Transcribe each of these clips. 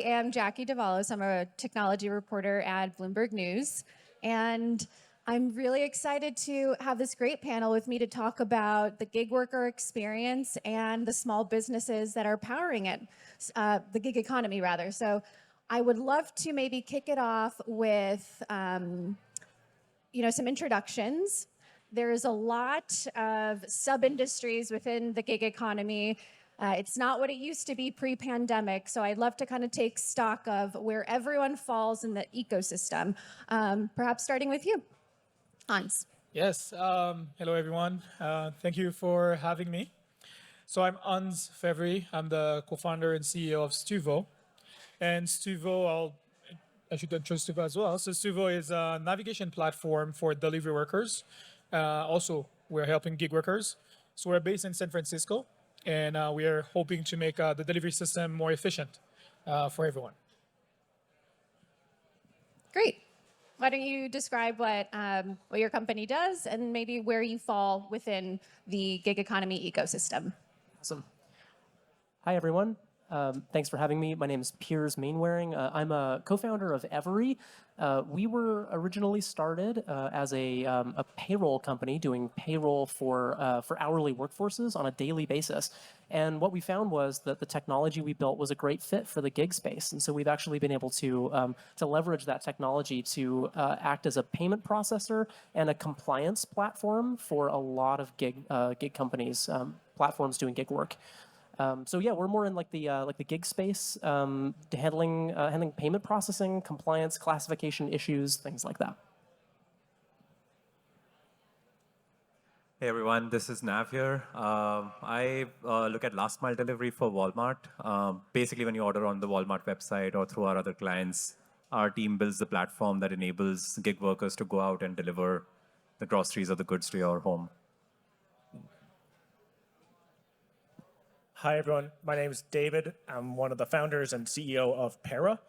am Jackie Davalos. I'm a technology reporter at Bloomberg News, and I'm really excited to have this great panel with me to talk about the gig worker experience and the small businesses that are powering it, the gig economy, rather. So I would love to maybe kick it off with some introductions. There's a lot of sub-industries within the gig economy. It's not what it used to be pre-pandemic, so I'd love to kind of take stock of where everyone falls in the ecosystem. Perhaps starting with you, Hantz. Yes, hello everyone. Thank you for having me. So I'm Hantz Fevry. I'm the co-founder and CEO of Stoovo. And Stoovo, I should introduce Stoovo as well. So Stoovo is a navigation platform for delivery workers. Also, we're helping gig workers. So we're based in San Francisco, and we are hoping to make the delivery system more efficient for everyone. Great. Why don't you describe what your company does and maybe where you fall within the gig economy ecosystem? Awesome. Hi, everyone. Thanks for having me. My name is Piers Mainwaring. I'm a co-founder of Everee. We were originally started as a payroll company doing payroll for hourly workforces on a daily basis. And what we found was that the technology we built was a great fit for the gig space. And so we've actually been able to leverage that technology to act as a payment processor and a compliance platform for a lot of gig companies, platforms doing gig work. So yeah, we're more in like the gig space, handling payment processing, compliance, classification issues, things like that. Hey everyone, this is Nav here. I look at last mile delivery for Walmart. Basically, when you order on the Walmart website or through our other clients, our team builds the platform that enables gig workers to go out and deliver the groceries or the goods to your home. Hi, everyone. My name is David. I'm one of the founders and CEO of Para.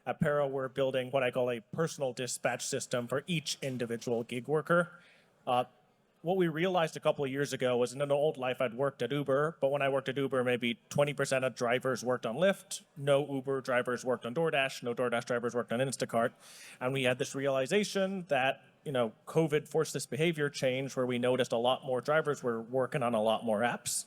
At Para, we're building what I call a personal dispatch system for each individual gig worker. What we realized a couple of years ago was in an old life, I'd worked at Uber, but when I worked at Uber, maybe 20% of drivers worked on Lyft, no Uber drivers worked on DoorDash, no DoorDash drivers worked on Instacart. And we had this realization that COVID forced this behavior change where we noticed a lot more drivers were working on a lot more apps.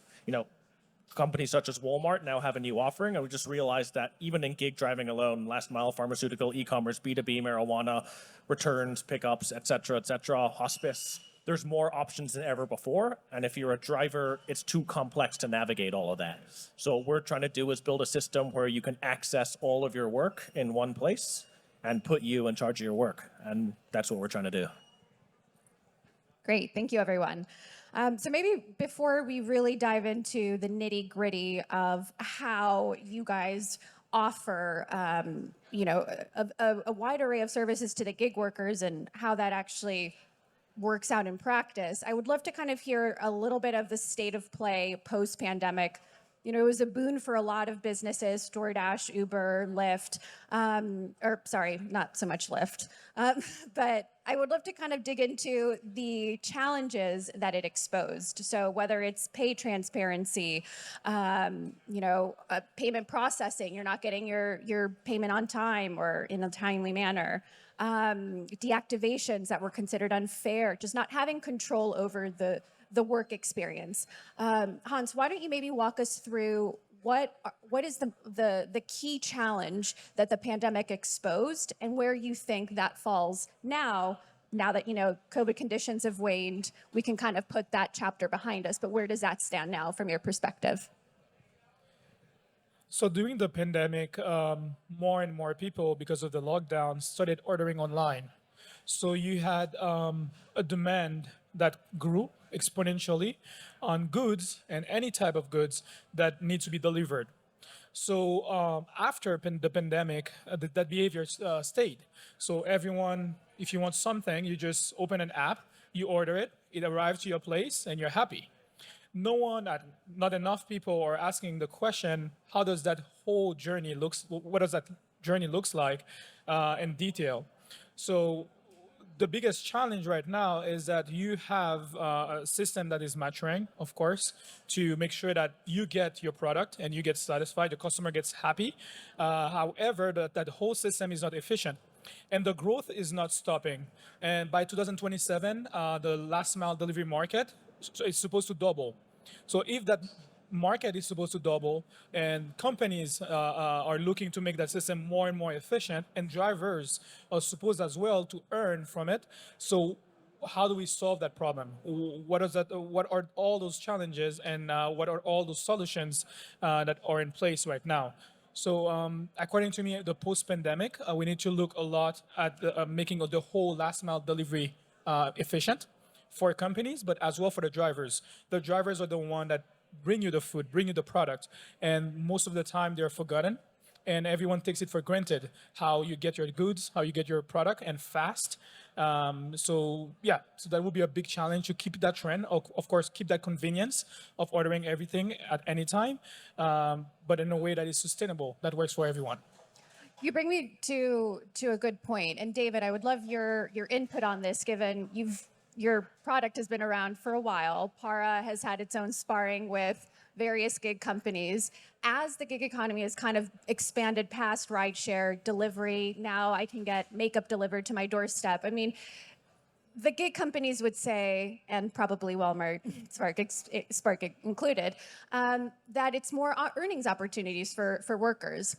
Companies such as Walmart now have a new offering, and we just realized that even in gig driving alone, last mile, pharmaceutical, e-commerce, B2B, marijuana, returns, pickups, et cetera, hospice, there's more options than ever before. And if you're a driver, it's too complex to navigate all of that. So what we're trying to do is build a system where you can access all of your work in one place and put you in charge of your work. And that's what we're trying to do. Great. Thank you, everyone. So maybe before we really dive into the nitty-gritty of how you guys offer, a wide array of services to the gig workers and how that actually works out in practice, I would love to kind of hear a little bit of the state of play post-pandemic. It was a boon for a lot of businesses, DoorDash, Uber, Lyft, not so much Lyft, but I would love to kind of dig into the challenges that it exposed. So whether it's pay transparency, payment processing, you're not getting your payment on time or in a timely manner, deactivations that were considered unfair, just not having control over the work experience. Hantz, why don't you maybe walk us through what is the key challenge that the pandemic exposed and where you think that falls now that COVID conditions have waned, we can kind of put that chapter behind us, but where does that stand now from your perspective? So during the pandemic, more and more people, because of the lockdown, started ordering online. So you had a demand that grew exponentially on goods and any type of goods that need to be delivered. So after the pandemic, that behavior stayed. So everyone, if you want something, you just open an app, you order it, it arrives to your place, and you're happy. Not enough people are asking the question, how does that whole journey what does that journey looks like in detail? So the biggest challenge right now is that you have a system that is maturing, of course, to make sure that you get your product and you get satisfied, the customer gets happy. However, that whole system is not efficient. And the growth is not stopping. And by 2027, the last mile delivery market is supposed to double. So if that market is supposed to double and companies are looking to make that system more and more efficient, and drivers are supposed as well to earn from it. So how do we solve that problem? What are all those challenges, and what are all those solutions that are in place right now? So according to me, the post-pandemic, we need to look a lot at making the whole last mile delivery efficient for companies, but as well for the drivers. The drivers are the one that bring you the food, bring you the product, and most of the time they're forgotten, and everyone takes it for granted how you get your goods, how you get your product, and fast. So that will be a big challenge to keep that trend. Of course, keep that convenience of ordering everything at any time, but in a way that is sustainable, that works for everyone. You bring me to a good point. And David, I would love your input on this, given your product has been around for a while. Para has had its own sparring with various gig companies. As the gig economy has kind of expanded past rideshare delivery, now I can get makeup delivered to my doorstep. I mean, the gig companies would say, and probably Walmart, Spark included, that it's more earnings opportunities for workers.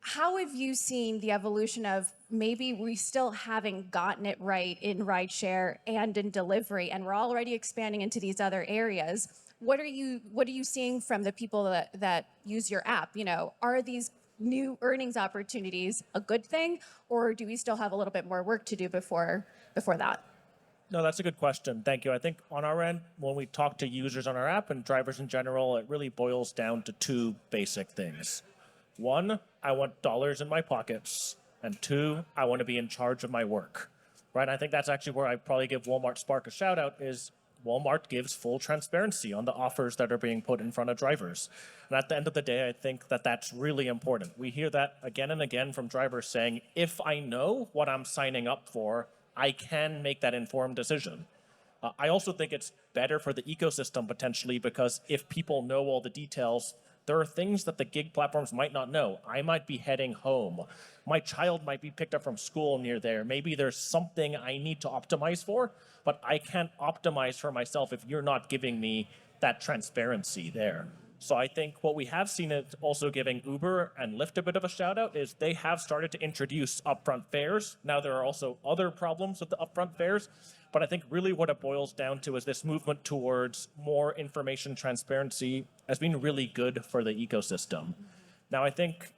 How have you seen the evolution of maybe we still haven't gotten it right in rideshare and in delivery, and we're already expanding into these other areas? What are you seeing from the people that use your app? You know, are these new earnings opportunities a good thing, or do we still have a little bit more work to do before that? No, that's a good question. Thank you. I think on our end, when we talk to users on our app and drivers in general, it really boils down to two basic things. One, I want dollars in my pockets. And two, I want to be in charge of my work. Right? I think that's actually where I probably give Walmart Spark a shout out is Walmart gives full transparency on the offers that are being put in front of drivers. And at the end of the day, I think that that's really important. We hear that again and again from drivers saying, if I know what I'm signing up for, I can make that informed decision. I also think it's better for the ecosystem potentially because if people know all the details, there are things that the gig platforms might not know. I might be heading home. My child might be picked up from school near there. Maybe there's something I need to optimize for, but I can't optimize for myself if you're not giving me that transparency there. So I think what we have seen is also giving Uber and Lyft a bit of a shout out is they have started to introduce upfront fares. Now there are also other problems with the upfront fares, but I think really what it boils down to is this movement towards more information transparency has been really good for the ecosystem. Now I think,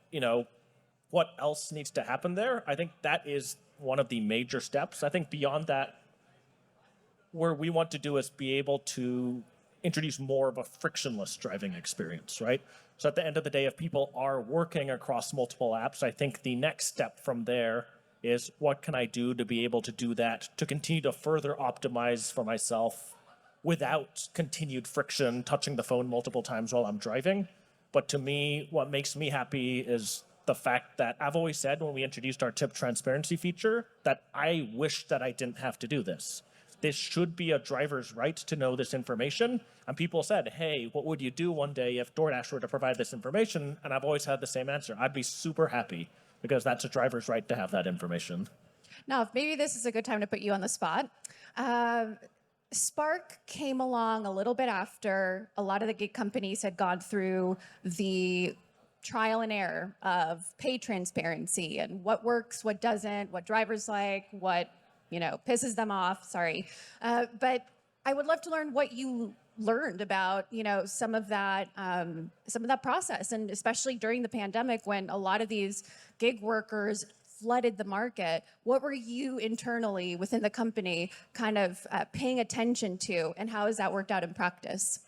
what else needs to happen there? I think that is one of the major steps. I think beyond that, where we want to do is be able to introduce more of a frictionless driving experience, right? So at the end of the day, if people are working across multiple apps, I think the next step from there is what can I do to be able to do that, to continue to further optimize for myself without continued friction, touching the phone multiple times while I'm driving. But to me, what makes me happy is the fact that I've always said when we introduced our tip transparency feature that I wish that I didn't have to do this. This should be a driver's right to know this information. And people said, hey, what would you do one day if DoorDash were to provide this information? And I've always had the same answer. I'd be super happy because that's a driver's right to have that information. Now, maybe this is a good time to put you on the spot. Spark came along a little bit after a lot of the gig companies had gone through the trial and error of pay transparency and what works, what doesn't, what drivers like, what pisses them off. Sorry, but I would love to learn what you learned about some of that process, and especially during the pandemic when a lot of these gig workers flooded the market. What were you internally within the company kind of paying attention to, and how has that worked out in practice?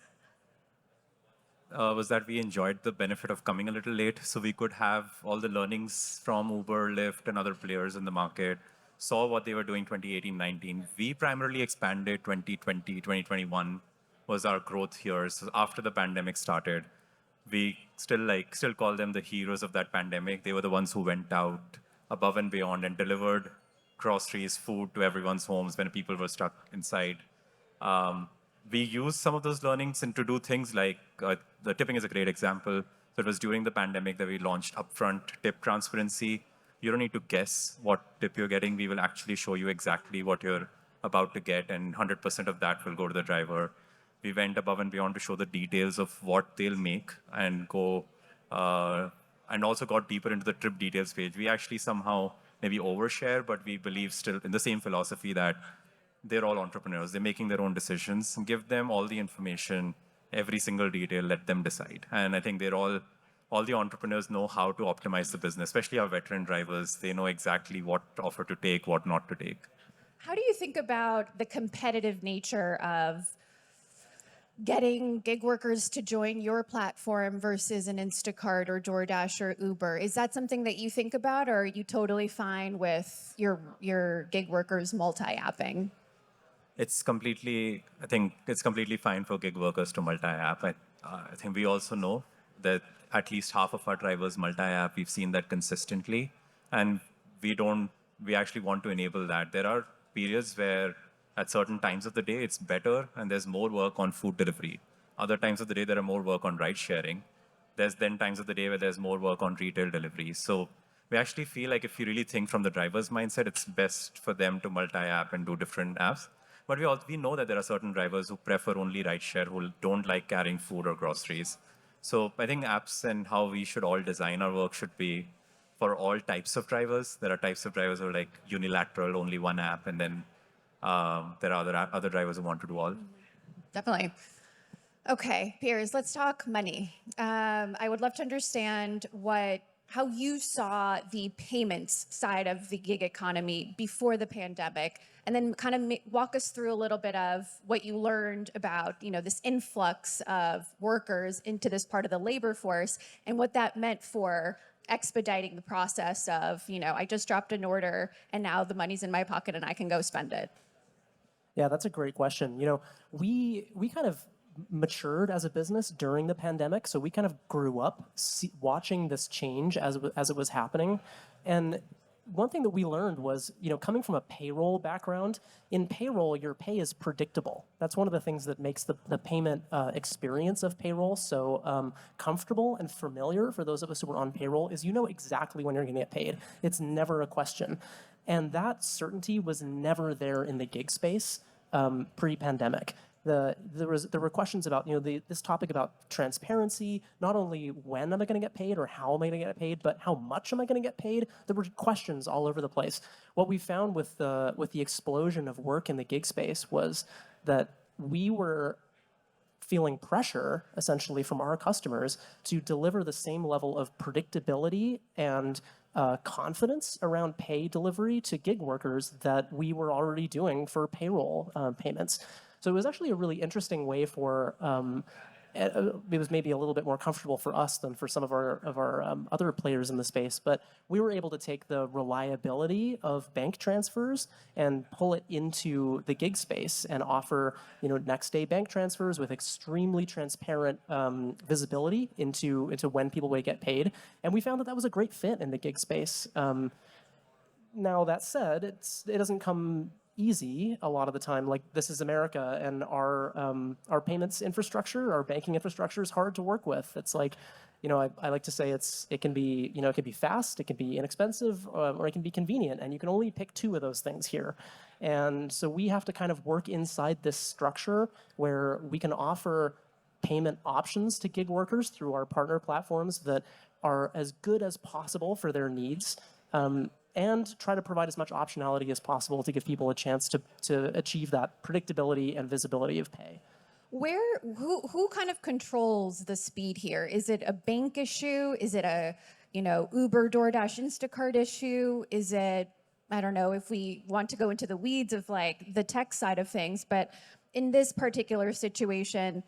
Was that we enjoyed the benefit of coming a little late so we could have all the learnings from Uber, Lyft, and other players in the market, saw what they were doing 2018-19. We primarily expanded 2020, 2021 was our growth years. So after the pandemic started, we still call them the heroes of that pandemic. They were the ones who went out above and beyond and delivered groceries, food to everyone's homes when people were stuck inside. We used some of those learnings and to do things like the tipping is a great example. So it was during the pandemic that we launched upfront tip transparency. You don't need to guess what tip you're getting. We will actually show you exactly what you're about to get, and 100% of that will go to the driver. We went above and beyond to show the details of what they'll make and go, and also got deeper into the trip details page. We actually somehow maybe overshare, but we believe still in the same philosophy that they're all entrepreneurs. They're making their own decisions. Give them all the information, every single detail, let them decide. And I think all the entrepreneurs know how to optimize the business, especially our veteran drivers. They know exactly what offer to take, what not to take. How do you think about the competitive nature of getting gig workers to join your platform versus an Instacart or DoorDash or Uber? Is that something that you think about, or are you totally fine with your gig workers multi-apping? I think it's completely fine for gig workers to multi-app. I think we also know that at least half of our drivers multi-app. We've seen that consistently, and we actually want to enable that. There are periods where at certain times of the day it's better and there's more work on food delivery. Other times of the day there are more work on ride sharing. There's then times of the day where there's more work on retail delivery. So we actually feel like if you really think from the driver's mindset, it's best for them to multi-app and do different apps. But we know that there are certain drivers who prefer only rideshare, who don't like carrying food or groceries. So I think apps and how we should all design our work should be for all types of drivers. There are types of drivers who are like unilateral, only one app, and then there are other drivers who want to do all. Definitely. Okay, Piers, let's talk money. I would love to understand how you saw the payments side of the gig economy before the pandemic, and then kind of walk us through a little bit of what you learned about, this influx of workers into this part of the labor force and what that meant for expediting the process of, I just dropped an order and now the money's in my pocket and I can go spend it. Yeah, that's a great question. We kind of matured as a business during the pandemic, so we kind of grew up watching this change as it was happening. And one thing that we learned was, coming from a payroll background, in payroll, your pay is predictable. That's one of the things that makes the payment experience of payroll so comfortable and familiar for those of us who are on payroll, is exactly when you're going to get paid. It's never a question. And that certainty was never there in the gig space pre-pandemic. There were questions about this topic about transparency. Not only when am I going to get paid or how am I going to get paid, but how much am I going to get paid? There were questions all over the place. What we found with the explosion of work in the gig space was that we were feeling pressure essentially from our customers to deliver the same level of predictability and confidence around pay delivery to gig workers that we were already doing for payroll payments. So it was actually a really interesting way for, it was maybe a little bit more comfortable for us than for some of our other players in the space, but we were able to take the reliability of bank transfers and pull it into the gig space and offer, next day bank transfers with extremely transparent visibility into when people would get paid. And we found that was a great fit in the gig space. Now that said, it doesn't come easy a lot of the time. Like, this is America, and our payments infrastructure, our banking infrastructure is hard to work with. It's like, I like to say it can be fast, it can be inexpensive, or it can be convenient, and you can only pick two of those things here. And so we have to kind of work inside this structure where we can offer payment options to gig workers through our partner platforms that are as good as possible for their needs. And try to provide as much optionality as possible to give people a chance to achieve that predictability and visibility of pay. Who kind of controls the speed here? Is it a bank issue? Is it a, Uber, DoorDash, Instacart issue? Is it, I don't know if we want to go into the weeds of like the tech side of things, but in this particular situation,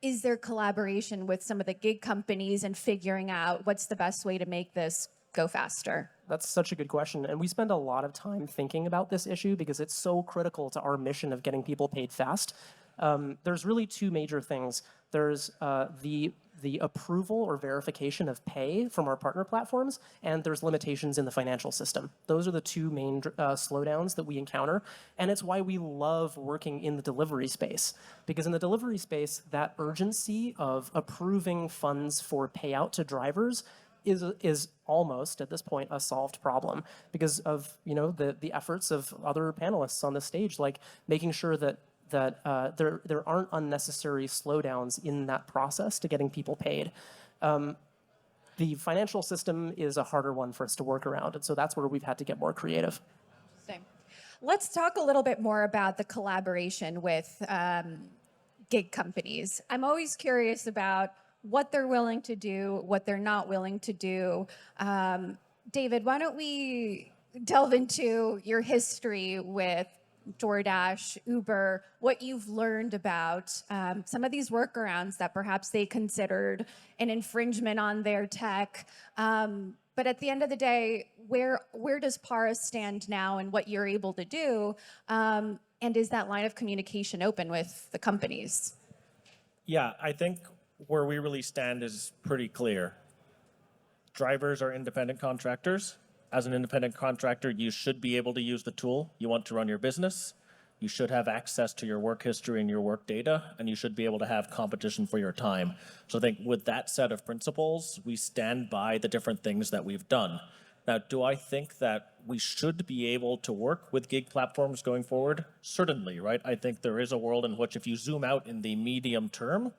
is there collaboration with some of the gig companies and figuring out what's the best way to make this go faster? That's such a good question. And we spend a lot of time thinking about this issue because it's so critical to our mission of getting people paid fast. There's really two major things. There's the the approval or verification of pay from our partner platforms, and there's limitations in the financial system. Those are the two main slowdowns that we encounter, and it's why we love working in the delivery space. Because in the delivery space, that urgency of approving funds for payout to drivers is almost at this point a solved problem because of the efforts of other panelists on the stage, like making sure that there aren't unnecessary slowdowns in that process to getting people paid. The financial system is a harder one for us to work around, and so that's where we've had to get more creative. Interesting. Let's talk a little bit more about the collaboration with gig companies. I'm always curious about what they're willing to do, what they're not willing to do. David, why don't we delve into your history with DoorDash, Uber, what you've learned about some of these workarounds that perhaps they considered an infringement on their tech. But at the end of the day, where does Para stand now and what you're able to do? And is that line of communication open with the companies? Yeah, I think where we really stand is pretty clear. Drivers are independent contractors. As an independent contractor, you should be able to use the tool you want to run your business. You should have access to your work history and your work data, and you should be able to have competition for your time. So I think with that set of principles, we stand by the different things that we've done. Now, do I think that we should be able to work with gig platforms going forward? Certainly, right? I think there is a world in which if you zoom out in the medium term,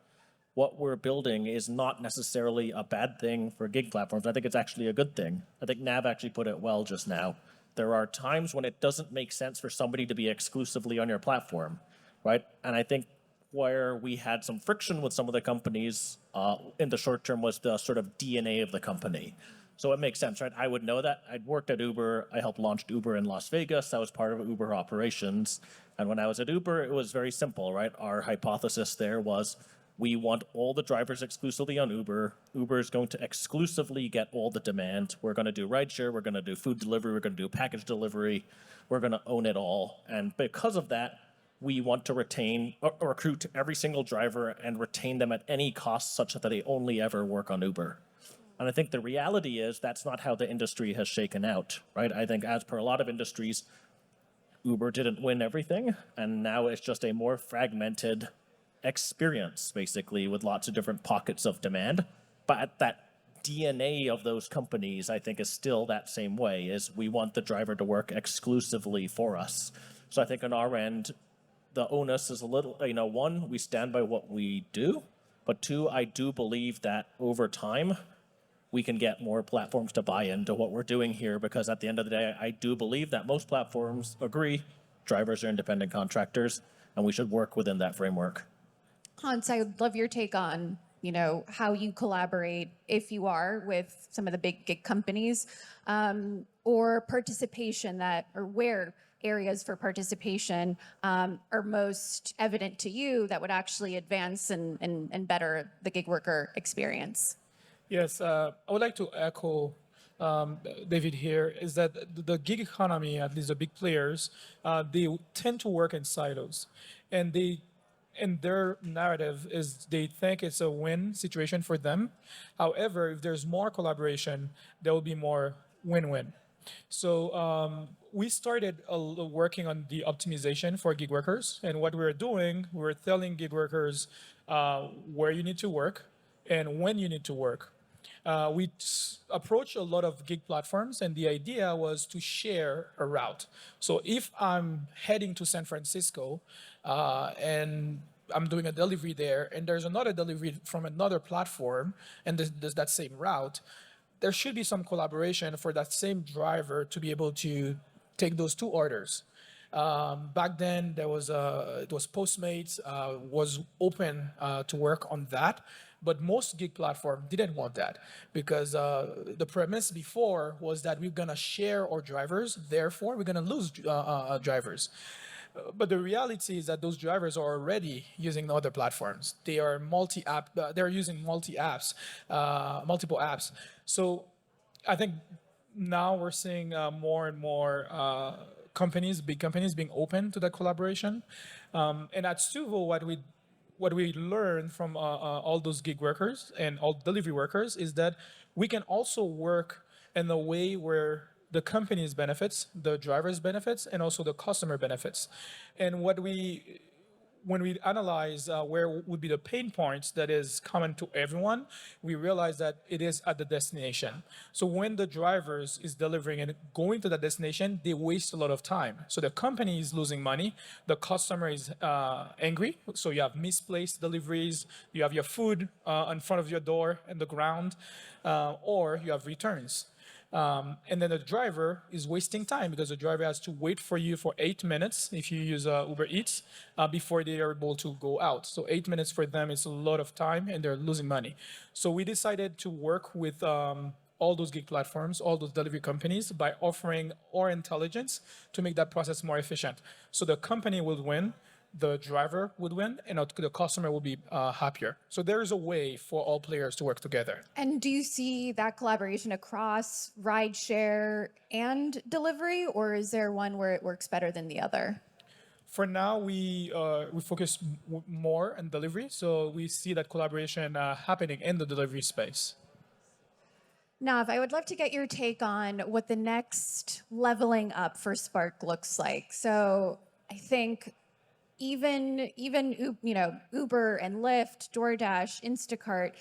what we're building is not necessarily a bad thing for gig platforms. I think it's actually a good thing. I think Nav actually put it well just now. There are times when it doesn't make sense for somebody to be exclusively on your platform, right? And I think where we had some friction with some of the companies in the short term was the sort of DNA of the company. So it makes sense, right? I would know that. I'd worked at Uber. I helped launch Uber in Las Vegas. I was part of Uber operations. And when I was at Uber, it was very simple, right? Our hypothesis there was we want all the drivers exclusively on Uber. Uber is going to exclusively get all the demand. We're going to do rideshare. We're going to do food delivery. We're going to do package delivery. We're going to own it all. And because of that, we want to retain or recruit every single driver and retain them at any cost such that they only ever work on Uber. And I think the reality is that's not how the industry has shaken out, right? I think as per a lot of industries, Uber didn't win everything, and now it's just a more fragmented experience, basically, with lots of different pockets of demand. But that DNA of those companies, I think, is still that same way, is we want the driver to work exclusively for us. So I think on our end, the onus is a little, one, we stand by what we do, but two, I do believe that over time, we can get more platforms to buy into what we're doing here, because at the end of the day, I do believe that most platforms agree drivers are independent contractors, and we should work within that framework. Hantz, I would love your take on, how you collaborate, if you are, with some of the big gig companies, or participation or where areas for participation are most evident to you that would actually advance and better the gig worker experience. Yes, I would like to echo David here, is that the gig economy, at least the big players, they tend to work in silos. And their narrative is they think it's a win situation for them. However, if there's more collaboration, there will be more win-win. So we started working on the optimization for gig workers. And what we're doing, we're telling gig workers where you need to work and when you need to work. We approached a lot of gig platforms, and the idea was to share a route. So if I'm heading to San Francisco and I'm doing a delivery there, and there's another delivery from another platform, and there's that same route, there should be some collaboration for that same driver to be able to take those two orders. Back then, it was Postmates was open to work on that, but most gig platform didn't want that, because the premise before was that we're gonna share our drivers, therefore we're gonna lose drivers. But the reality is that those drivers are already using other platforms. They are multi-app. They're using multiple apps. So I think now we're seeing more and more big companies being open to that collaboration. And at Stoovo, what we learned from all those gig workers and all delivery workers is that we can also work in a way where the company's benefits, the driver's benefits, and also the customer benefits. And when we analyze where would be the pain points that is common to everyone, we realize that it is at the destination. So when the drivers is delivering and going to the destination, they waste a lot of time. So the company is losing money, the customer is angry. So you have misplaced deliveries, you have your food in front of your door and the ground, or you have returns. And then the driver is wasting time because the driver has to wait for you for 8 minutes if you use Uber Eats before they are able to go out. So 8 minutes for them is a lot of time and they're losing money. So we decided to work with all those gig platforms, all those delivery companies by offering our intelligence to make that process more efficient. So the company will win, the driver would win, and the customer will be happier. So there is a way for all players to work together. And do you see that collaboration across rideshare and delivery, or is there one where it works better than the other? For now, we focus more on delivery, so we see that collaboration happening in the delivery space. Nav, I would love to get your take on what the next leveling up for Spark looks like. So I think even Uber and Lyft, DoorDash, Instacart,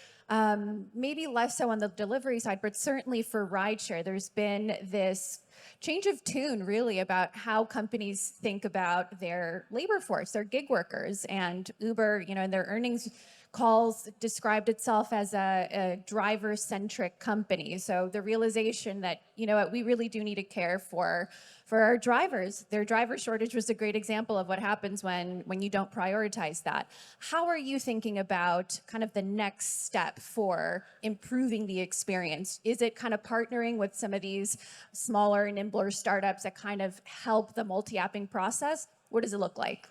maybe less so on the delivery side, but certainly for rideshare, there's been this change of tune really about how companies think about their labor force, their gig workers. And Uber, in their earnings calls described itself as a driver-centric company. So the realization that, we really do need to care for our drivers. Their driver shortage was a great example of what happens when you don't prioritize that. How are you thinking about kind of the next step for improving the experience? Is it kind of partnering with some of these smaller, nimbler startups that kind of help the multi-apping process? What does it look like?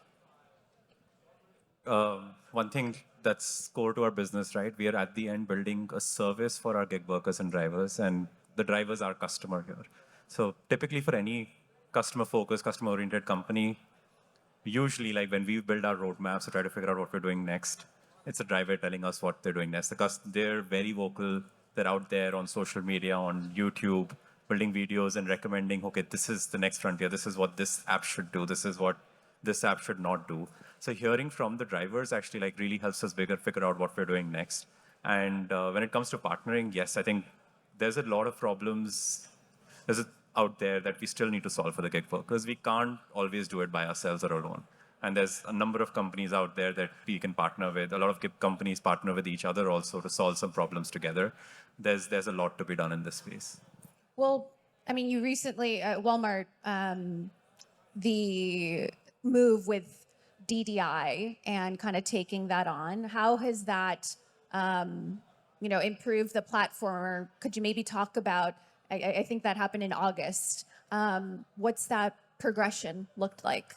One thing that's core to our business, right? We are at the end building a service for our gig workers and drivers, and the drivers are customer here. So typically for any customer-focused, customer-oriented company, usually like when we build our roadmaps to try to figure out what we're doing next, it's a driver telling us what they're doing next. Because they're very vocal, they're out there on social media, on YouTube, building videos and recommending, okay, this is the next frontier, this is what this app should do, this is what this app should not do. So hearing from the drivers actually like really helps us figure out what we're doing next. And when it comes to partnering, yes, I think there's a lot of problems out there that we still need to solve for the gig workers. We can't always do it by ourselves or alone. And there's a number of companies out there that we can partner with. A lot of companies partner with each other also to solve some problems together. There's a lot to be done in this space. Well, I mean, you recently, Walmart, the move with DDI and kind of taking that on, how has that, improved the platform? Could you maybe talk about, I think that happened in August. What's that progression looked like?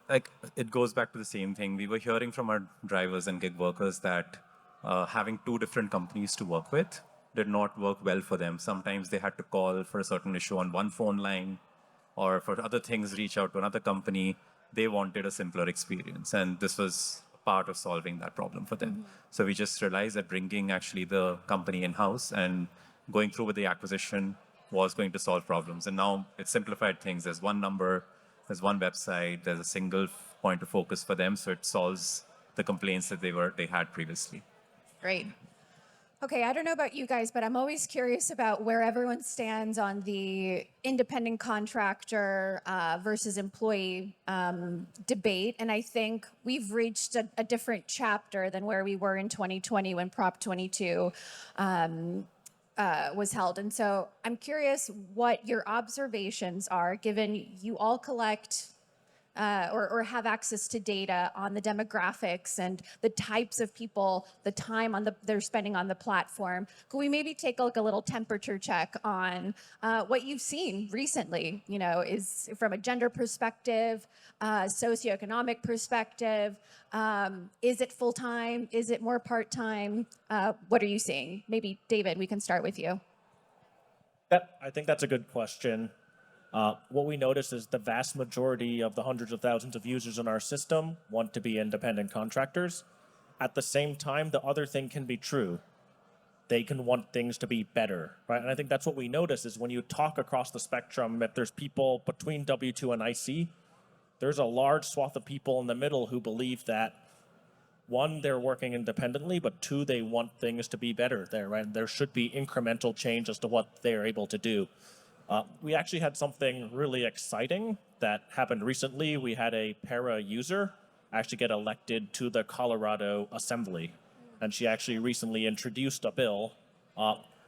Like it goes back to the same thing. We were hearing from our drivers and gig workers that having two different companies to work with did not work well for them. Sometimes they had to call for a certain issue on one phone line, or for other things, reach out to another company. They wanted a simpler experience, and this was part of solving that problem for them. Mm-hmm. So we just realized that bringing actually the company in-house and going through with the acquisition was going to solve problems. And now it's simplified things. There's one number, there's one website, there's a single point of focus for them, so it solves the complaints that they had previously. Great. Okay, I don't know about you guys, but I'm always curious about where everyone stands on the independent contractor versus employee debate. And I think we've reached a different chapter than where we were in 2020 when Prop 22 was held. And so I'm curious what your observations are, given you all collect or have access to data on the demographics and the types of people, the time they're spending on the platform. Could we maybe take a little temperature check on what you've seen recently? Is from a gender perspective, socioeconomic perspective, is it full-time? Is it more part-time? What are you seeing? Maybe David, we can start with you. I think that's a good question. What we notice is the vast majority of the hundreds of thousands of users in our system want to be independent contractors. At the same time, the other thing can be true. They can want things to be better, right? And I think that's what we notice is when you talk across the spectrum, if there's people between W2 and IC, there's a large swath of people in the middle who believe that, one, they're working independently, but two, they want things to be better there, right? There should be incremental change as to what they're able to do. We actually had something really exciting that happened recently. We had a para user actually get elected to the Colorado Assembly. And she actually recently introduced a bill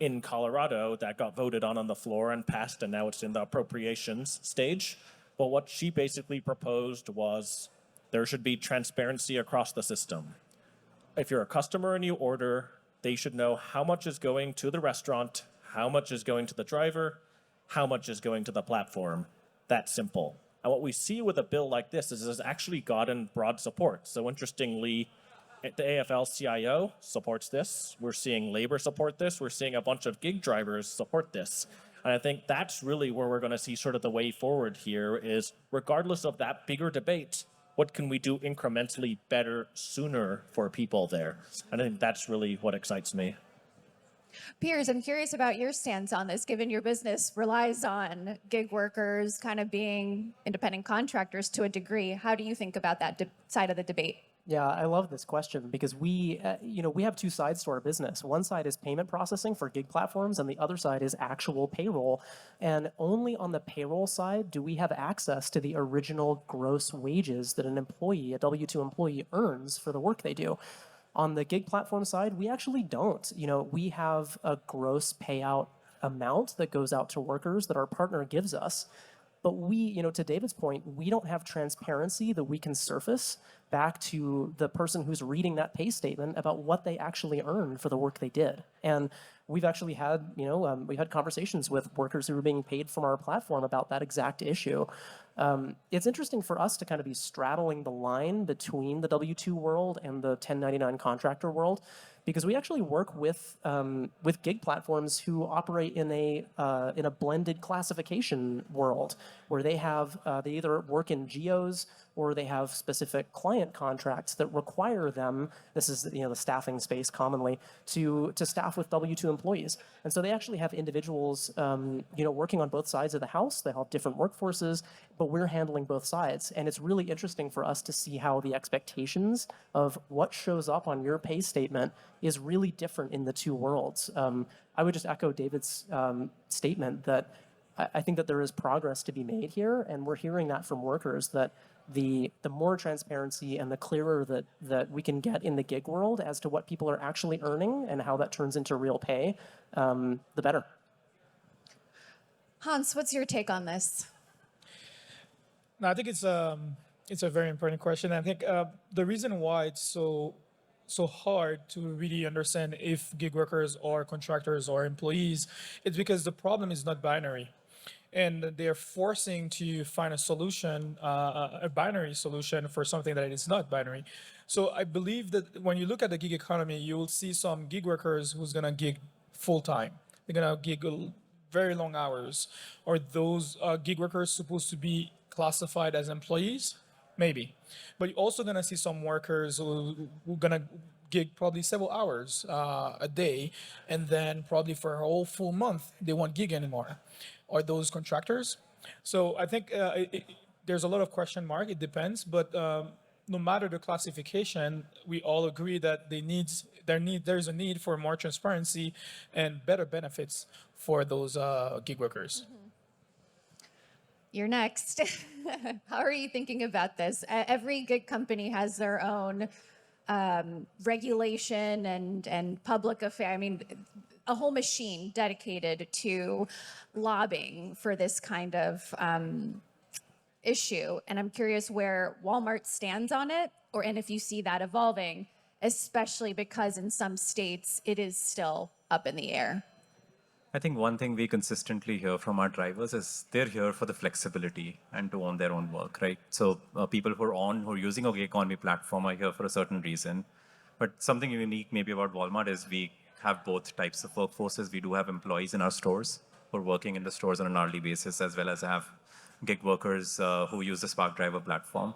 in Colorado that got voted on the floor and passed, and now it's in the appropriations stage. But what she basically proposed was there should be transparency across the system. If you're a customer and you order, they should know how much is going to the restaurant, how much is going to the driver, how much is going to the platform. That's simple. And what we see with a bill like this is it's actually gotten broad support. So interestingly, the AFL-CIO supports this. We're seeing labor support this. We're seeing a bunch of gig drivers support this. And I think that's really where we're going to see sort of the way forward here is regardless of that bigger debate, what can we do incrementally better sooner for people there? And I think that's really what excites me. Piers, I'm curious about your stance on this, given your business relies on gig workers kind of being independent contractors to a degree. How do you think about that side of the debate? Yeah, I love this question because we have two sides to our business. One side is payment processing for gig platforms, and the other side is actual payroll. And only on the payroll side do we have access to the original gross wages that an employee, a W-2 employee, earns for the work they do. On the gig platform side, we actually don't. We have a gross payout amount that goes out to workers that our partner gives us. But we, to David's point, we don't have transparency that we can surface back to the person who's reading that pay statement about what they actually earned for the work they did. And we've actually had, we've had conversations with workers who are being paid from our platform about that exact issue. It's interesting for us to kind of be straddling the line between the W-2 world and the 1099 contractor world, because we actually work with gig platforms who operate in a blended classification world where they have they either work in geos or they have specific client contracts that require them. This is the staffing space commonly to staff with W-2 employees, and so they actually have individuals working on both sides of the house. They have different workforces, but we're handling both sides, and it's really interesting for us to see how the expectations of what shows up on your pay statement is really different in the two worlds. I would just echo David's statement that I think that there is progress to be made here, and we're hearing that from workers that the more transparency and the clearer that we can get in the gig world as to what people are actually earning and how that turns into real pay, the better. Hantz, what's your take on this? No, I think it's a very important question. I think the reason why it's so hard to really understand if gig workers are contractors or employees is because the problem is not binary. And they're forcing to find a solution, a binary solution for something that is not binary. So I believe that when you look at the gig economy, you will see some gig workers who's gonna gig full time. They're gonna gig very long hours. Are those gig workers supposed to be classified as employees? Maybe. But you're also gonna see some workers who gonna gig probably several hours a day, and then probably for a whole full month, they won't gig anymore. Are those contractors? So I think there's a lot of question mark. It depends, but no matter the classification, we all agree that there's a need for more transparency and better benefits for those gig workers. Mm-hmm. You're next. How are you thinking about this? Every gig company has their own regulation and public affair. I mean, a whole machine dedicated to lobbying for this kind of issue. And I'm curious where Walmart stands on it, and if you see that evolving, especially because in some states it is still up in the air. I think one thing we consistently hear from our drivers is they're here for the flexibility and to own their own work, right? So people who are using a gig economy platform are here for a certain reason. But something unique maybe about Walmart is we have both types of workforces. We do have employees in our stores, who are working in the stores on an hourly basis, as well as have gig workers who use the Spark Driver platform.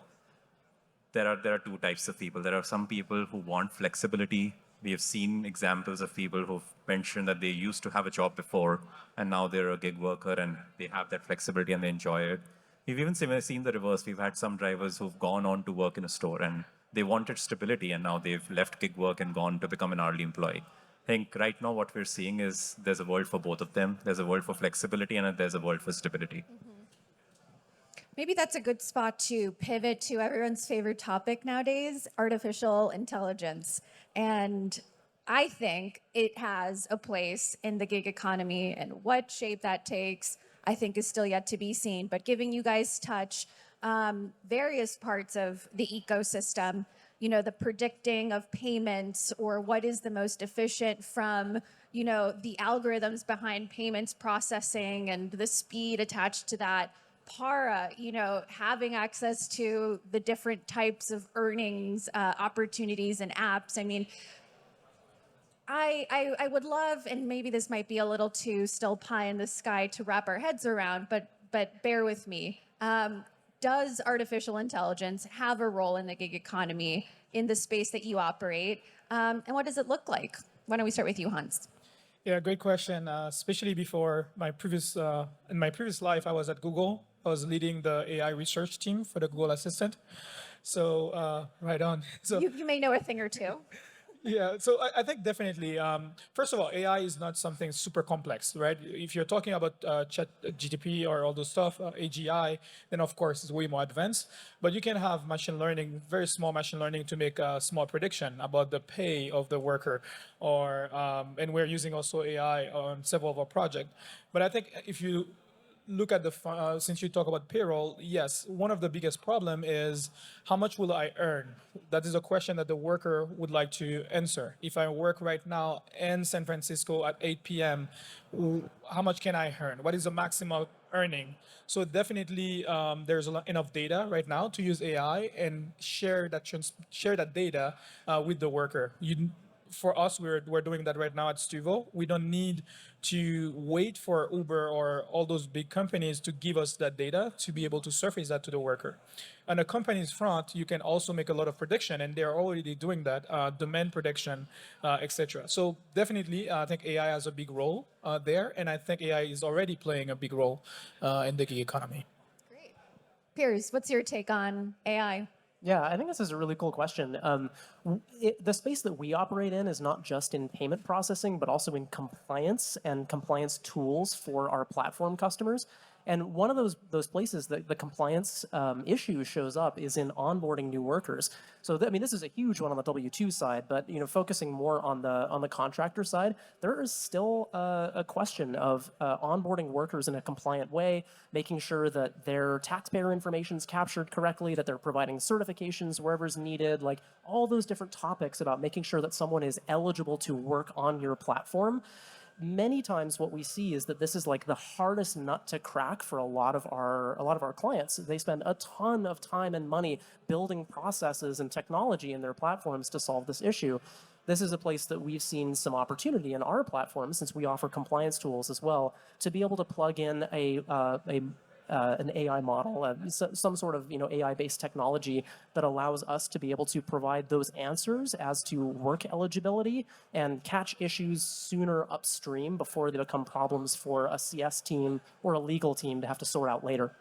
There are two types of people. There are some people who want flexibility. We have seen examples of people who've mentioned that they used to have a job before, and now they're a gig worker, and they have that flexibility and they enjoy it. We've even seen the reverse. We've had some drivers who've gone on to work in a store, and they wanted stability, and now they've left gig work and gone to become an hourly employee. I think right now what we're seeing is there's a world for both of them. There's a world for flexibility, and there's a world for stability. Maybe that's a good spot to pivot to everyone's favorite topic nowadays, artificial intelligence. And I think it has a place in the gig economy, and what shape that takes, I think, is still yet to be seen. But giving you guys touch various parts of the ecosystem, you know, the predicting of payments, or what is the most efficient from, you know, the algorithms behind payments processing and the speed attached to that. Para, you know, having access to the different types of earnings opportunities and apps. I mean, I would love, and maybe this might be a little too still pie in the sky to wrap our heads around, but bear with me. Does artificial intelligence have a role in the gig economy in the space that you operate? And what does it look like? Why don't we start with you, Hantz? Yeah, great question. Especially before in my previous life, I was at Google. I was leading the AI research team for the Google Assistant. So right on. So You may know a thing or two. yeah, so I think definitely. First of all, AI is not something super complex, right? If you're talking about Chat GTP or all those stuff, AGI, then of course it's way more advanced. But you can have machine learning, very small machine learning, to make a small prediction about the pay of the worker, or and we're using also AI on several of our projects. But I think if you look at the since you talk about payroll, yes, one of the biggest problem is how much will I earn? That is a question that the worker would like to answer. If I work right now in San Francisco at 8 p.m., how much can I earn? What is the maximum earning? So definitely there's enough data right now to use AI and share that data with the worker. For us, we're doing that right now at Stoovo. We don't need to wait for Uber or all those big companies to give us that data to be able to surface that to the worker. On the company's front, you can also make a lot of prediction, and they're already doing that, demand prediction, etc. So definitely, I think AI has a big role there, and I think AI is already playing a big role in the gig economy. Great. Piers, what's your take on AI? Yeah, I think this is a really cool question. The space that we operate in is not just in payment processing, but also in compliance and compliance tools for our platform customers. And one of those places that the compliance issue shows up is in onboarding new workers. So I mean, this is a huge one on the W-2 side, but focusing more on the contractor side, there is still a question of onboarding workers in a compliant way, making sure that their taxpayer information is captured correctly, that they're providing certifications wherever is needed, like all those different topics about making sure that someone is eligible to work on your platform. Many times what we see is that this is like the hardest nut to crack for a lot of our clients. They spend a ton of time and money building processes and technology in their platforms to solve this issue. This is a place that we've seen some opportunity in our platform, since we offer compliance tools as well, to be able to plug in an AI model, some sort of AI-based technology that allows us to be able to provide those answers as to work eligibility and catch issues sooner upstream before they become problems for a CS team or a legal team to have to sort out later.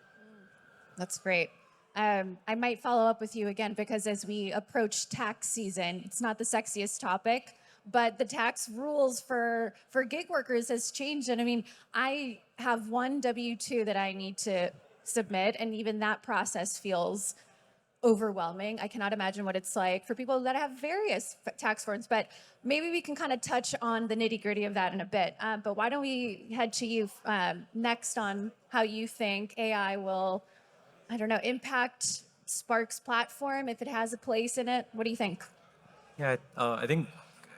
That's great. I might follow up with you again, because as we approach tax season, it's not the sexiest topic, but the tax rules for gig workers has changed. And I mean, I have one W-2 that I need to submit, and even that process feels overwhelming. I cannot imagine what it's like for people that have various tax forms, but maybe we can kind of touch on the nitty-gritty of that in a bit. But why don't we head to you next on how you think AI will, I don't know, impact Spark's platform, if it has a place in it? What do you think? Yeah, I think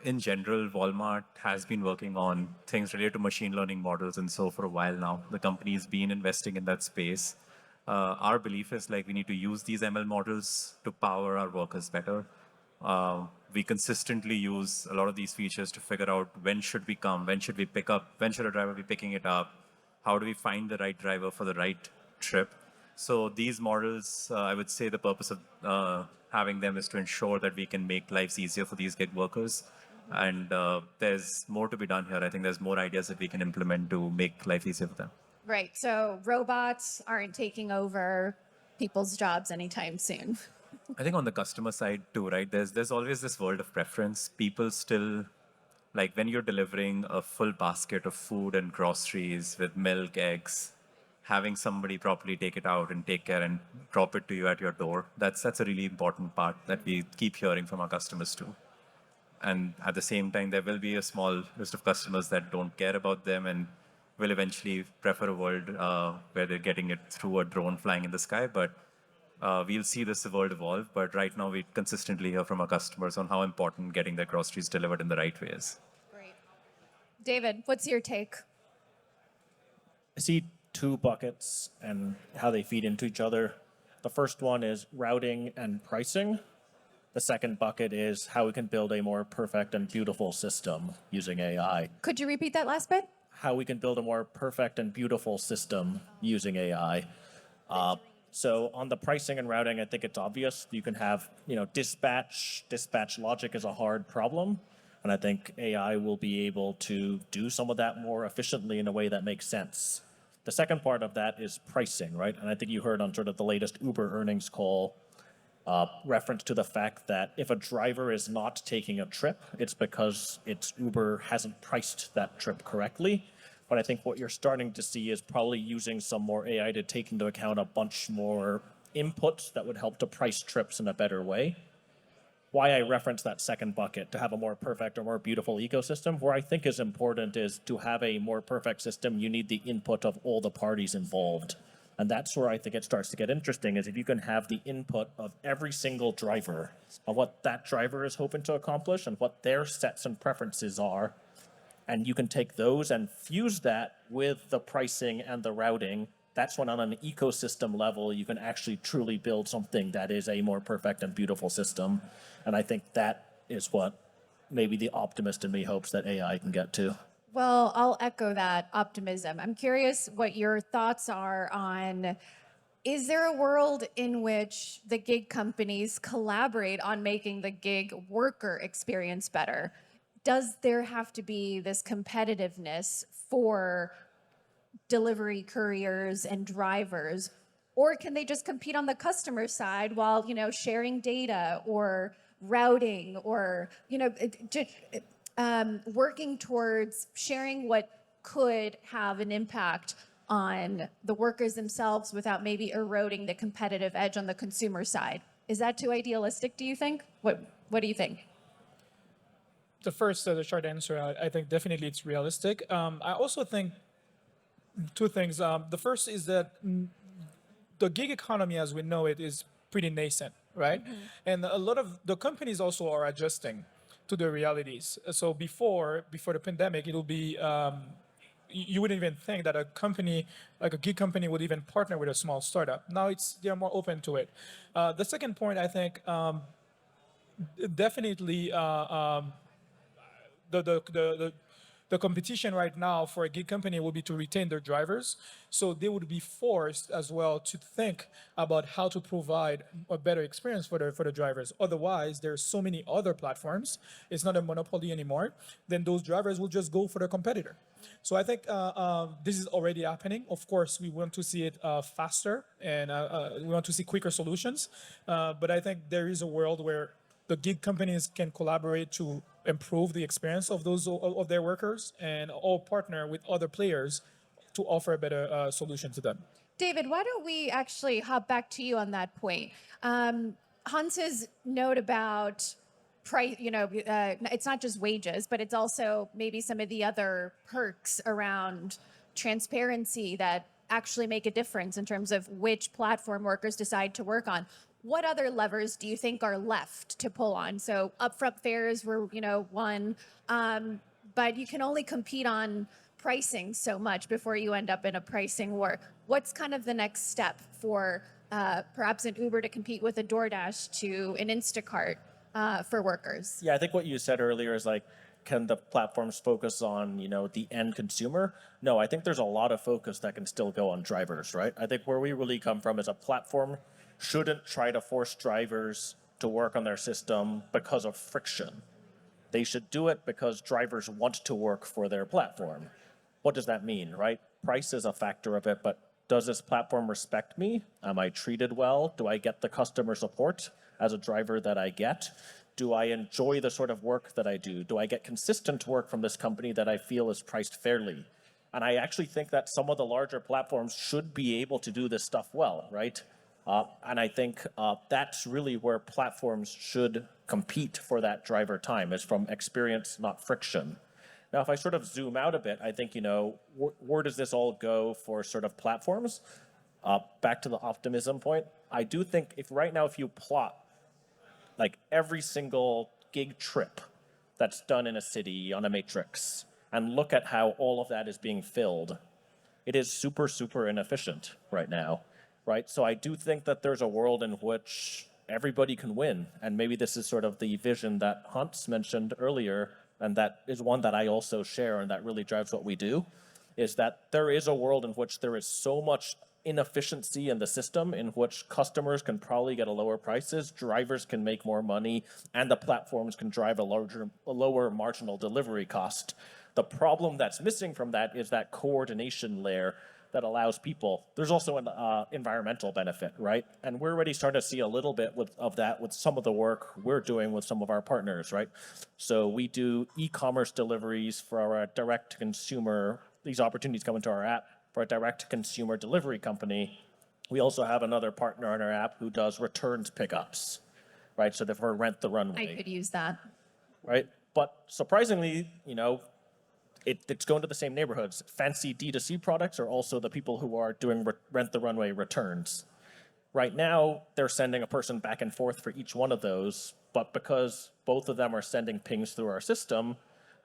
in general, Walmart has been working on things related to machine learning models and so for a while now. The company's been investing in that space. Our belief is we need to use these ML models to power our workers better. We consistently use a lot of these features to figure out when should we come, when should we pick up, when should a driver be picking it up, how do we find the right driver for the right trip. So these models, I would say the purpose of having them is to ensure that we can make lives easier for these gig workers. And there's more to be done here. I think there's more ideas that we can implement to make life easier for them. Right. So robots aren't taking over people's jobs anytime soon. I think on the customer side too, right? There's always this world of preference. People still like when you're delivering a full basket of food and groceries with milk, eggs, having somebody properly take it out and take care and drop it to you at your door. That's a really important part that we keep hearing from our customers too. And at the same time, there will be a small list of customers that don't care about them and will eventually prefer a world where they're getting it through a drone flying in the sky. But we'll see this world evolve. But right now, we consistently hear from our customers on how important getting their groceries delivered in the right way is. Great. David, what's your take? I see two buckets and how they feed into each other. The first one is routing and pricing. The second bucket is how we can build a more perfect and beautiful system using AI. Could you repeat that last bit? How we can build a more perfect and beautiful system using AI. So on the pricing and routing, I think it's obvious. You can have, dispatch. Dispatch logic is a hard problem. And I think AI will be able to do some of that more efficiently in a way that makes sense. The second part of that is pricing, right? And I think you heard on sort of the latest Uber earnings call reference to the fact that if a driver is not taking a trip, it's because Uber hasn't priced that trip correctly. But I think what you're starting to see is probably using some more AI to take into account a bunch more inputs that would help to price trips in a better way. Why I reference that second bucket, to have a more perfect or more beautiful ecosystem, where I think is important is to have a more perfect system, you need the input of all the parties involved. And that's where I think it starts to get interesting, is if you can have the input of every single driver, of what that driver is hoping to accomplish and what their sets and preferences are, and you can take those and fuse that with the pricing and the routing, that's when on an ecosystem level, you can actually truly build something that is a more perfect and beautiful system. And I think that is what maybe the optimist in me hopes that AI can get to. Well, I'll echo that optimism. I'm curious what your thoughts are on, is there a world in which the gig companies collaborate on making the gig worker experience better? Does there have to be this competitiveness for delivery couriers and drivers, or can they just compete on the customer side while, sharing data or routing or, working towards sharing what could have an impact on the workers themselves without maybe eroding the competitive edge on the consumer side? Is that too idealistic, do you think? What do you think? The short answer, I think definitely it's realistic. I also think two things. The first is that the gig economy as we know it is pretty nascent, right? Mm-hmm. And a lot of the companies also are adjusting to the realities. So before the pandemic, it'll be, you wouldn't even think that a company, like a gig company, would even partner with a small startup. Now they're more open to it. The second point, I think, definitely, the competition right now for a gig company will be to retain their drivers. So they would be forced as well to think about how to provide a better experience for the drivers. Otherwise, there's so many other platforms. It's not a monopoly anymore. Then those drivers will just go for the competitor. So I think this is already happening. Of course, we want to see it faster and we want to see quicker solutions. But I think there is a world where the gig companies can collaborate to improve the experience of their workers and all partner with other players to offer a better solution to them. David, why don't we actually hop back to you on that point? Hantz's note about price, it's not just wages, but it's also maybe some of the other perks around transparency that actually make a difference in terms of which platform workers decide to work on. What other levers do you think are left to pull on? So upfront fares were, one, but you can only compete on pricing so much before you end up in a pricing war. What's kind of the next step for perhaps an Uber to compete with a DoorDash to an Instacart for workers? Yeah, I think what you said earlier is can the platforms focus on, the end consumer? No, I think there's a lot of focus that can still go on drivers, right? I think where we really come from is a platform shouldn't try to force drivers to work on their system because of friction. They should do it because drivers want to work for their platform. What does that mean, right? Price is a factor of it, but does this platform respect me? Am I treated well? Do I get the customer support as a driver that I get? Do I enjoy the sort of work that I do? Do I get consistent work from this company that I feel is priced fairly? And I actually think that some of the larger platforms should be able to do this stuff well, right? And I think that's really where platforms should compete for that driver time, is from experience, not friction. Now, if I sort of zoom out a bit, I think, where does this all go for sort of platforms? Back to the optimism point, I do think if you plot like every single gig trip that's done in a city on a matrix and look at how all of that is being filled, it is super, super inefficient right now, right? So I do think that there's a world in which everybody can win. And maybe this is sort of the vision that Hantz mentioned earlier, and that is one that I also share and that really drives what we do, is that there is a world in which there is so much inefficiency in the system in which customers can probably get a lower prices, drivers can make more money, and the platforms can drive a lower marginal delivery cost. The problem that's missing from that is that coordination layer that allows people. There's also an environmental benefit, right? And we're already starting to see a little bit of that with some of the work we're doing with some of our partners, right? So we do e-commerce deliveries for our direct-to-consumer. These opportunities come into our app for a direct-to-consumer delivery company. We also have another partner on our app who does returns pickups, right? So that for Rent the Runway. I could use that. Right? But surprisingly, it's going to the same neighborhoods. Fancy D2C products are also the people who are doing Rent the Runway returns. Right now, they're sending a person back and forth for each one of those, but because both of them are sending pings through our system,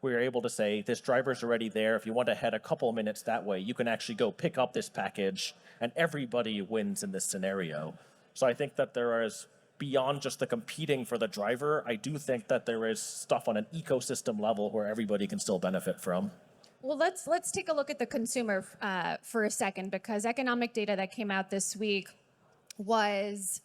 we're able to say, this driver's already there. If you want to head a couple minutes that way, you can actually go pick up this package, and everybody wins in this scenario. So I think that there is, beyond just the competing for the driver, I do think that there is stuff on an ecosystem level where everybody can still benefit from. Well, let's take a look at the consumer for a second, because economic data that came out this week was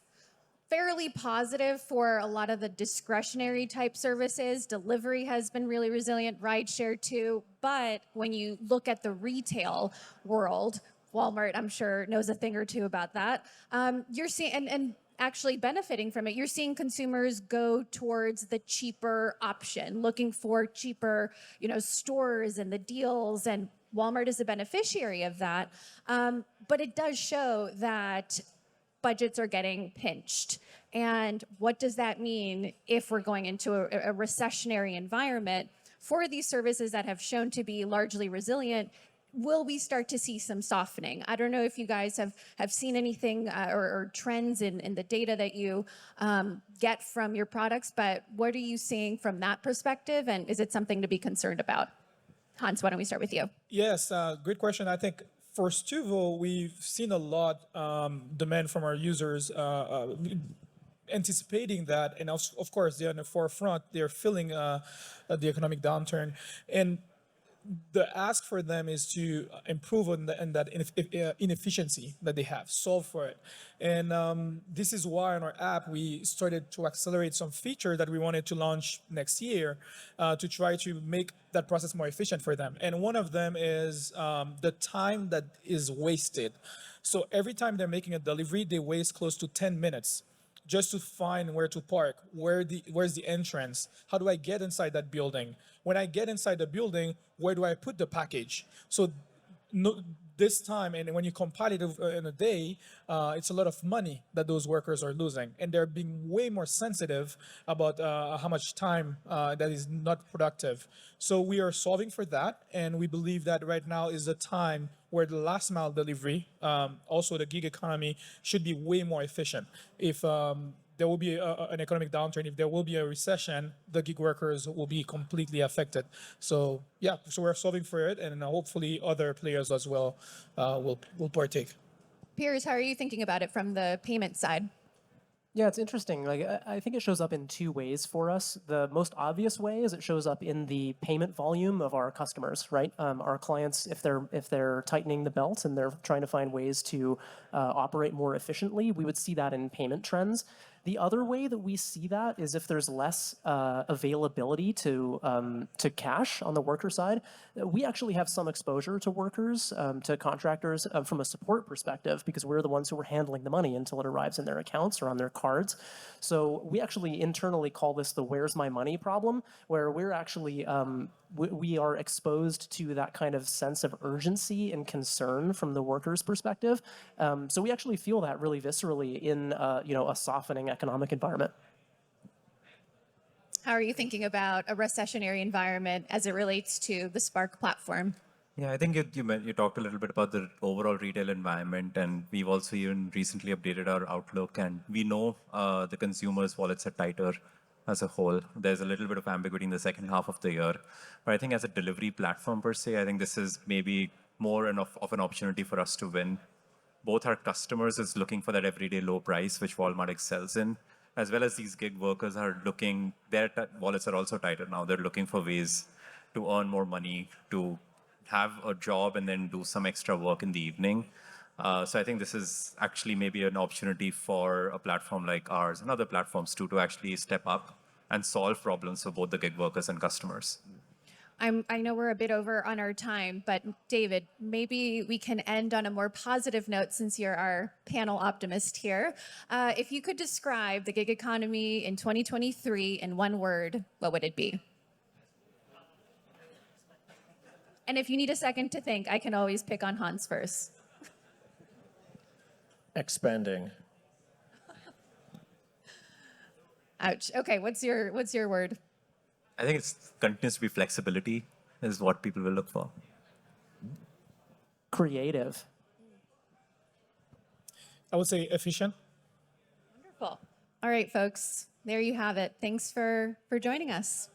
fairly positive for a lot of the discretionary type services. Delivery has been really resilient, rideshare too. But when you look at the retail world, Walmart, I'm sure, knows a thing or two about that. You're seeing, and actually benefiting from it, you're seeing consumers go towards the cheaper option, looking for cheaper, stores and the deals, and Walmart is a beneficiary of that. But it does show that budgets are getting pinched. And what does that mean if we're going into a recessionary environment for these services that have shown to be largely resilient? Will we start to see some softening? I don't know if you guys have seen anything or trends in the data that you get from your products, but what are you seeing from that perspective? And is it something to be concerned about? Hantz, why don't we start with you? Yes, great question. I think for Stoovo, we've seen a lot demand from our users anticipating that. And of course, they're on the forefront. They're feeling the economic downturn. And the ask for them is to improve on that inefficiency that they have, solve for it. And this is why on our app, we started to accelerate some features that we wanted to launch next year to try to make that process more efficient for them. And one of them is the time that is wasted. So every time they're making a delivery, they waste close to 10 minutes just to find where to park, where's the entrance, how do I get inside that building? When I get inside the building, where do I put the package? So this time, and when you compile it in a day, it's a lot of money that those workers are losing. And they're being way more sensitive about how much time that is not productive. So we are solving for that. And we believe that right now is the time where the last mile delivery, also the gig economy, should be way more efficient. If there will be an economic downturn, if there will be a recession, the gig workers will be completely affected. So yeah, so we're solving for it, and hopefully other players as well will partake. Piers, how are you thinking about it from the payment side? Yeah, it's interesting. Like I think it shows up in two ways for us. The most obvious way is it shows up in the payment volume of our customers, right? Our clients, if they're tightening the belt and they're trying to find ways to operate more efficiently, we would see that in payment trends. The other way that we see that is if there's less availability to cash on the worker side. We actually have some exposure to workers, to contractors from a support perspective, because we're the ones who are handling the money until it arrives in their accounts or on their cards. So we actually internally call this the "where's my money" problem, where we're actually we are exposed to that kind of sense of urgency and concern from the workers' perspective. So we actually feel that really viscerally in a softening economic environment. How are you thinking about a recessionary environment as it relates to the Spark platform? Yeah, I think you talked a little bit about the overall retail environment, and we've also even recently updated our outlook, and we know the consumers' wallets are tighter as a whole. There's a little bit of ambiguity in the second half of the year, but I think as a delivery platform per se, I think this is maybe more of an opportunity for us to win. Both our customers is looking for that everyday low price, which Walmart excels in, as well as these gig workers are looking, their wallets are also tighter now. They're looking for ways to earn more money, to have a job and then do some extra work in the evening. So I think this is actually maybe an opportunity for a platform like ours and other platforms too, to actually step up and solve problems for both the gig workers and customers. I know we're a bit over on our time, but David, maybe we can end on a more positive note since you're our panel optimist here. If you could describe the gig economy in 2023 in one word, what would it be? And if you need a second to think, I can always pick on Hantz first. Expanding. Ouch. Okay, what's your word? I think it's continues to be flexibility is what people will look for. Creative. I would say efficient. Wonderful. All right, folks, there you have it. Thanks for joining us.